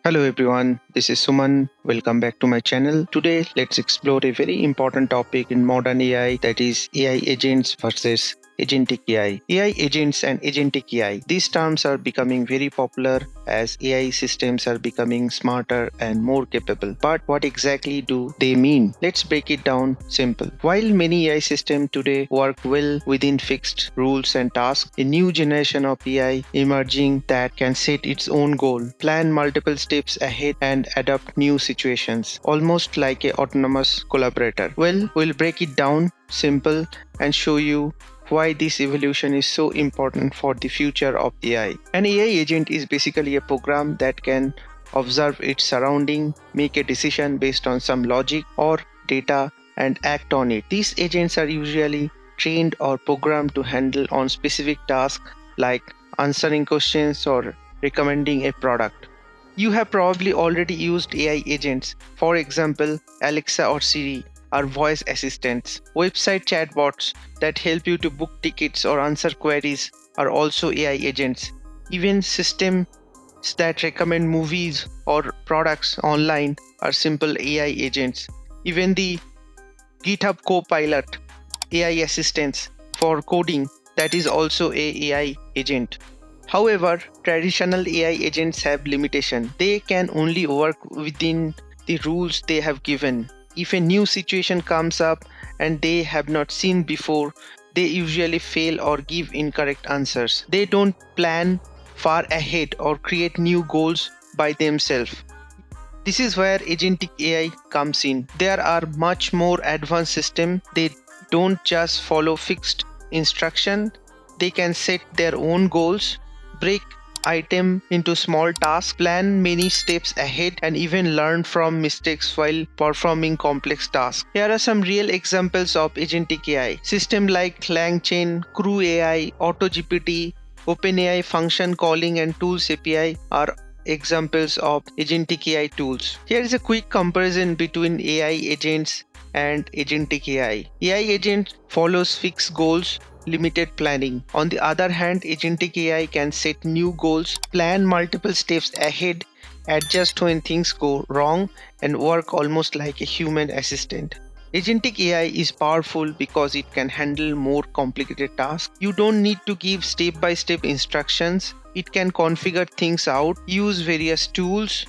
Hello everyone, this is Suman. Welcome back to my channel. Today, let's explore a very important topic in modern AI, that is AI agents versus agentic AI. AI agents and agentic AI. These terms are becoming very popular as AI systems are becoming smarter and more capable. But what exactly do they mean? Let's break it down simple. While many AI systems today work well within fixed rules and tasks, a new generation of AI emerging that can set its own goal, plan multiple steps ahead and adapt new situations, almost like a autonomous collaborator. Well, we'll break it down simple and show you why this evolution is so important for the future of AI. An AI agent is basically a program that can observe its surrounding, make a decision based on some logic or data, and act on it. These agents are usually trained or programmed to handle on specific tasks like answering questions or recommending a product. You have probably already used AI agents, for example, Alexa or Siri are voice assistants. Website chatbots that help you to book tickets or answer queries are also AI agents. Even systems that recommend movies or products online are simple AI agents. Even the GitHub Copilot AI assistants for coding, that is also a AI agent. However, traditional AI agents have limitation. They can only work within the rules they have given. If a new situation comes up and they have not seen before, they usually fail or give incorrect answers. They don't plan far ahead or create new goals by themselves. This is where agentic AI comes in. There are much more advanced systems. They don't just follow fixed instruction. They can set their own goals, break item into small tasks, plan many steps ahead, and even learn from mistakes while performing complex tasks. Here are some real examples of agentic AI. Systems like LangChain, Crew AI, AutoGPT, OpenAI function calling and tools API are examples of agentic AI tools. Here is a quick comparison between AI agents and agentic AI. AI agent follows fixed goals, limited planning. On the other hand, agentic AI can set new goals, plan multiple steps ahead, adjust when things go wrong, and work almost like a human assistant. Agentic AI is powerful because it can handle more complicated tasks. You don't need to give step-by-step instructions. It can configure things out, use various tools,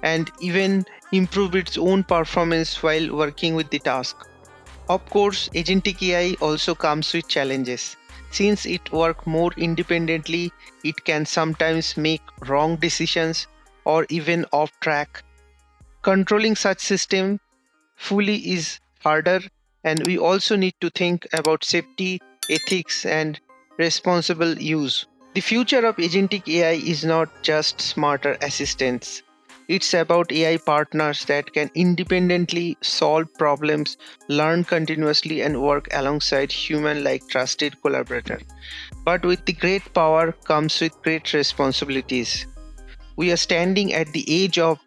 and even improve its own performance while working with the task. Of course, agentic AI also comes with challenges. Since it works more independently, it can sometimes make wrong decisions or even off track. Controlling such system fully is harder, and we also need to think about safety, ethics, and responsible use. The future of agentic AI is not just smarter assistants. It's about AI partners that can independently solve problems, learn continuously, and work alongside human like trusted collaborator. But with the great power comes with great responsibilities. We are standing at the edge of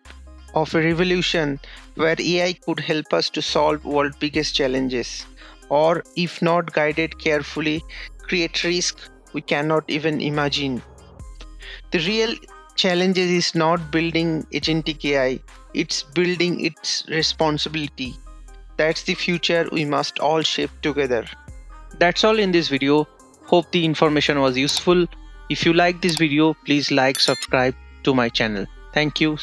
a revolution where AI could help us to solve world's biggest challenges, or if not guided carefully, create risk we cannot even imagine. The real challenge is not building agentic AI, it's building its responsibility. That's the future we must all shape together. That's all in this video. Hope the information was useful. If you like this video, please like, subscribe to my channel. Thank you.